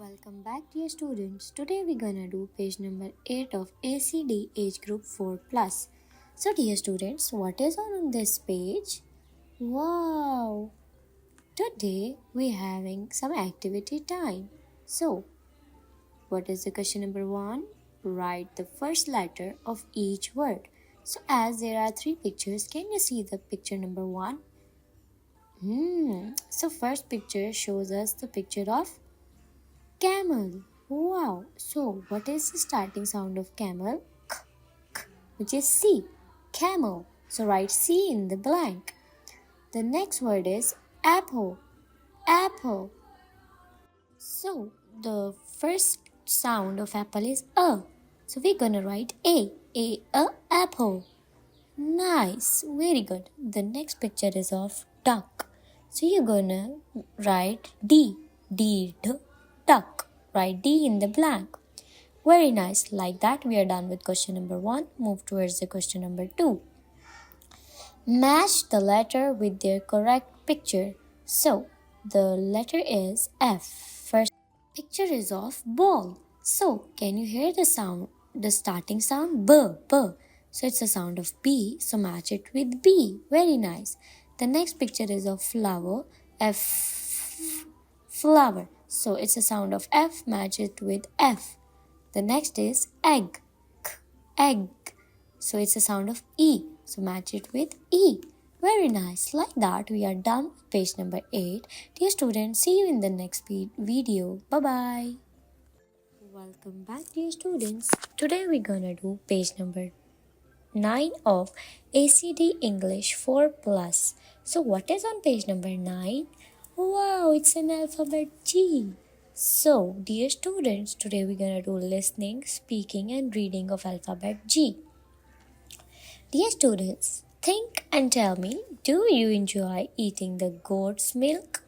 Welcome back, dear students. Today we're gonna do page number 8 of ACD Age Group 4 Plus. So, dear students, what is on this page? Wow! Today we're having some activity time. So, what is the question number 1? Write the first letter of each word. So, as there are 3 pictures, can you see the picture number 1? So, first picture shows us the picture of camel. Wow. So, what is the starting sound of camel? K, k, which is C. Camel. So, write C in the blank. The next word is apple. Apple. So, the first sound of apple is A. So, we're gonna write A. A, apple. Nice. Very good. The next picture is of duck. So, you're gonna write D. D, duck. Write D in the blank. Very nice. Like that, we are done with question number 1. Move towards the question number 2. Match the letter with their correct picture. So, the letter is F. First picture is of ball. So, can you hear the sound? The starting sound? B, B. So, it's a sound of B. So, match it with B. Very nice. The next picture is of flower. F, flower. So, it's a sound of F. Match it with F. The next is egg. K, egg. So, it's a sound of E. So, match it with E. Very nice. Like that, we are done with page number 8. Dear students, see you in the next video. Bye-bye. Welcome back, dear students. Today, we're gonna do page number 9 of ACD English 4 Plus. So, what is on page number 9? Wow, it's an alphabet G. So, dear students, today we're gonna do listening, speaking, and reading of alphabet G. Dear students, think and tell me, do you enjoy eating the goat's milk?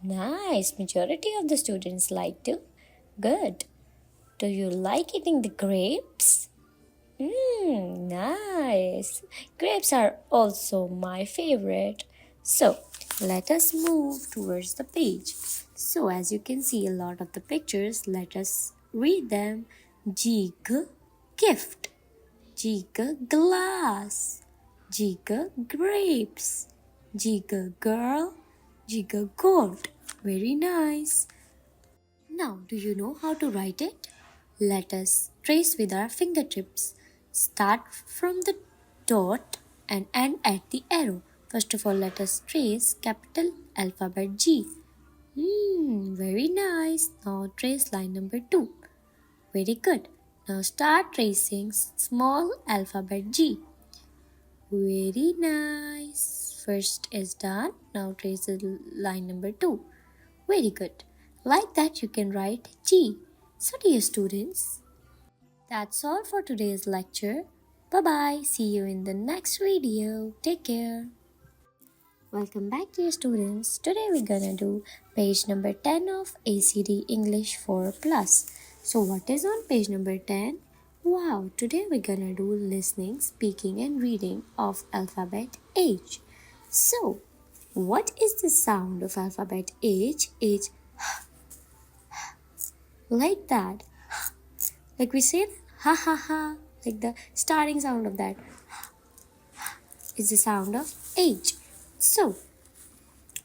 Nice, majority of the students like to. Good. Do you like eating the grapes? Nice. Grapes are also my favorite. So, let us move towards the page. So, as you can see a lot of the pictures, let us read them. Jig, gift. Jig, glass. Jig, grapes. Jig, girl. Jig, goat. Very nice. Now, do you know how to write it? Let us trace with our fingertips. Start from the dot and end at the arrow. First of all, let us trace capital alphabet G. Very nice. Now trace line number 2. Very good. Now start tracing small alphabet G. Very nice. First is done. Now trace line number 2. Very good. Like that, you can write G. So, dear students, that's all for today's lecture. Bye-bye. See you in the next video. Take care. Welcome back, dear students. Today we're gonna do page number 10 of ACD English 4 Plus. So, what is on page number 10? Wow, today we're gonna do listening, speaking, and reading of alphabet H. So, what is the sound of alphabet H? H, like that. Like we said, ha ha ha. Like the starting sound of that is the sound of H. So,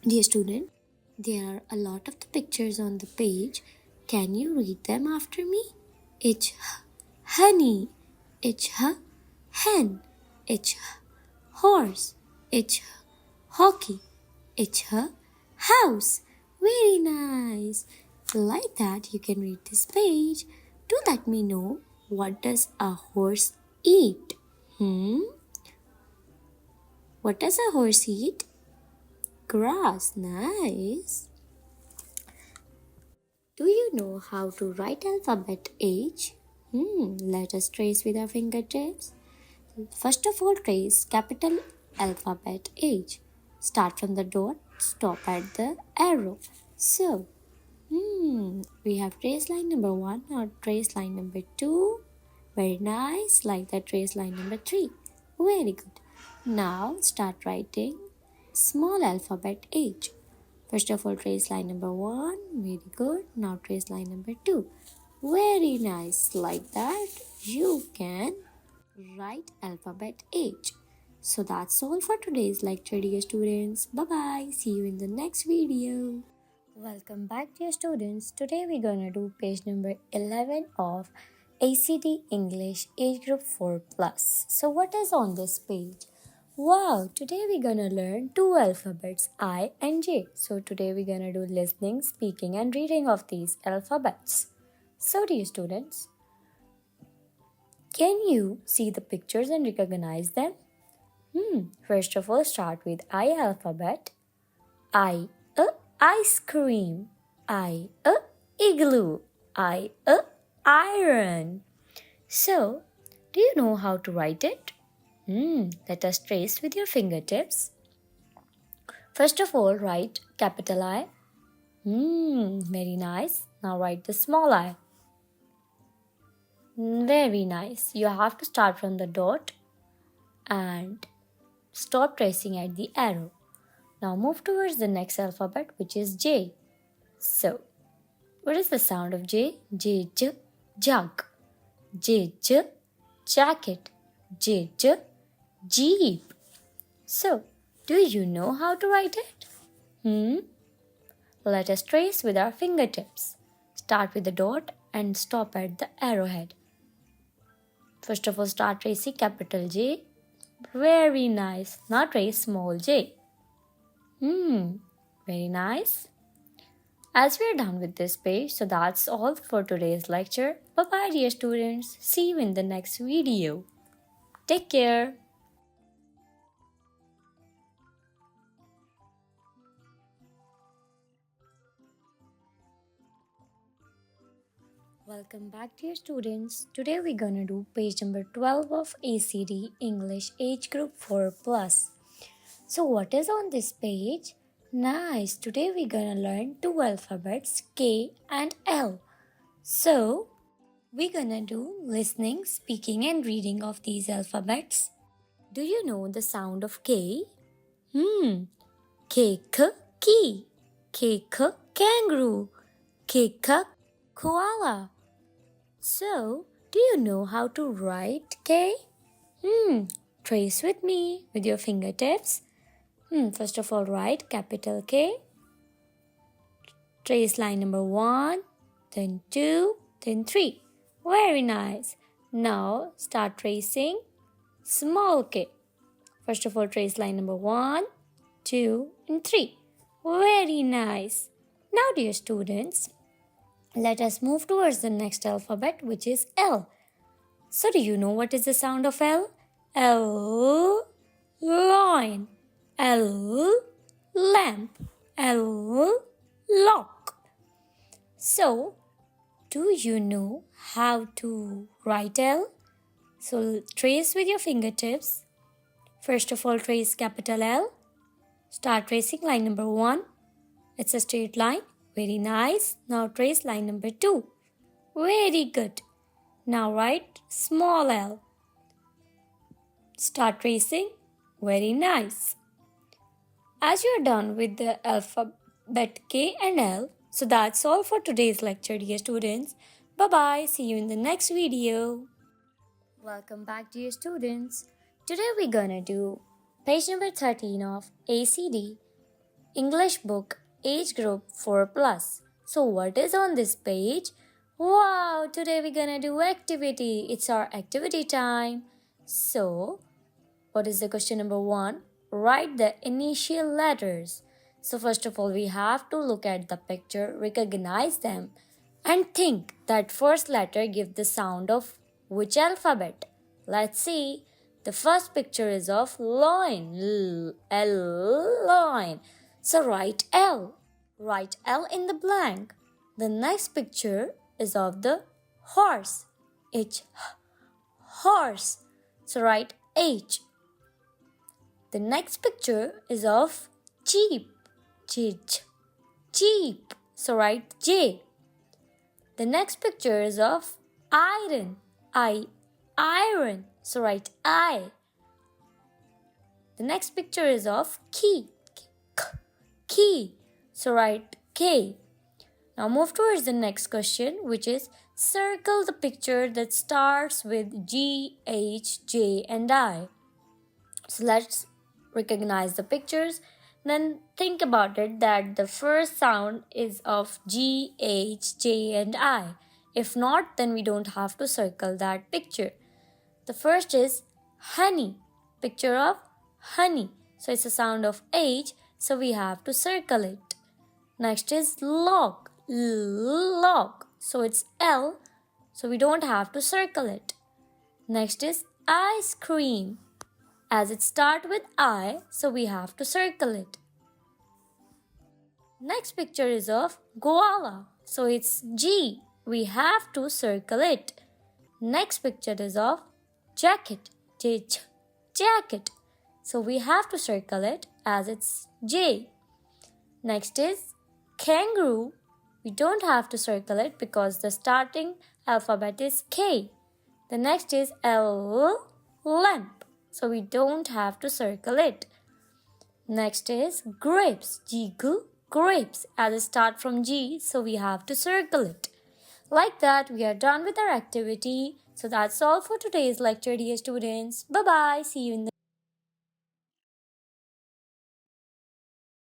dear student, there are a lot of the pictures on the page. Can you read them after me? H, honey. H, hen. H, horse. H, hockey. H, house. Very nice. Like that, you can read this page. Do let me know, what does a horse eat? What does a horse eat? Grass. Nice. Do you know how to write alphabet H? Let us trace with our fingertips. First of all, trace capital alphabet H. Start from the dot, stop at the arrow. So, we have trace line number 1 or trace line number 2. Very nice. Like that, trace line number 3. Very good. Now start writing small alphabet H. First of all, trace line number 1. Very good. Now trace line number 2. Very nice. Like that, you can write alphabet H. So that's all for today's lecture, dear students. Bye-bye. See you in the next video. Welcome back, dear students. Today we're gonna do page number 11 of ACD English Age Group 4+. So what is on this page? Wow, today we're gonna learn two alphabets, I and J. So today we're gonna do listening, speaking and reading of these alphabets. So dear students, can you see the pictures and recognize them? First of all, start with I alphabet. I, ice cream. I, igloo. I, iron. So, do you know how to write it? Let us trace with your fingertips. First of all, write capital I. Very nice. Now write the small I. Very nice. You have to start from the dot and stop tracing at the arrow. Now move towards the next alphabet, which is J. So, what is the sound of J? J, jug. J, jacket. J, jeep. So, do you know how to write it? Let us trace with our fingertips. Start with the dot and stop at the arrowhead. First of all, start tracing capital J. Very nice. Now trace small j. Very nice. As we are done with this page, so that's all for today's lecture. Bye-bye, dear students. See you in the next video. Take care. Welcome back, dear students. Today we're gonna do page number 12 of ACD English Age Group 4+. So what is on this page? Nice. Today we're gonna learn two alphabets, K and L. So we're gonna do listening, speaking and reading of these alphabets. Do you know the sound of K? K, key. K, kangaroo. K, koala. So, do you know how to write K? Trace with me with your fingertips. First of all, write capital K. Trace line number 1, then 2, then 3. Very nice. Now, start tracing small k. First of all, trace line number 1, 2, and 3. Very nice. Now, dear students, let us move towards the next alphabet, which is L. So, do you know what is the sound of L? L, lion. L, lamp. L, lock. So, do you know how to write L? So, trace with your fingertips. First of all, trace capital L. Start tracing line number 1. It's a straight line. Very nice. Now trace line number 2. Very good. Now write small l. Start tracing. Very nice. As you are done with the alphabet K and L, so that's all for today's lecture, dear students. Bye-bye. See you in the next video. Welcome back, dear students. Today we're gonna do page number 13 of ACD English book Age Group 4+. So what is on this page? Wow, today we're gonna do activity. It's our activity time. So, what is the question number 1? Write the initial letters. So first of all, we have to look at the picture, recognize them, and think that first letter give the sound of which alphabet. Let's see. The first picture is of lion. L, lion. So write L. Write L in the blank. The next picture is of the horse. H, horse. So write H. The next picture is of jeep. J, jeep. So write J. The next picture is of iron. I, iron. So write I. The next picture is of key. Key. So write K. Now move towards the next question, which is circle the picture that starts with G, H, J and I. So let's recognize the pictures. Then think about it that the first sound is of G, H, J and I. If not, then we don't have to circle that picture. The first is honey, picture of honey. So it's a sound of H, so we have to circle it. Next is log, log. So it's L, so we don't have to circle it. Next is ice cream, as it starts with I, so we have to circle it. Next picture is of koala, so it's G, we have to circle it. Next picture is of jacket, jacket, so we have to circle it as it's J. Next is kangaroo, we don't have to circle it because the starting alphabet is K. The next is L, lamp, so we don't have to circle it. Next is grapes, grapes, as it starts from G, so we have to circle it. Like that, we are done with our activity. So that's all for today's lecture, dear students. Bye-bye. See you in the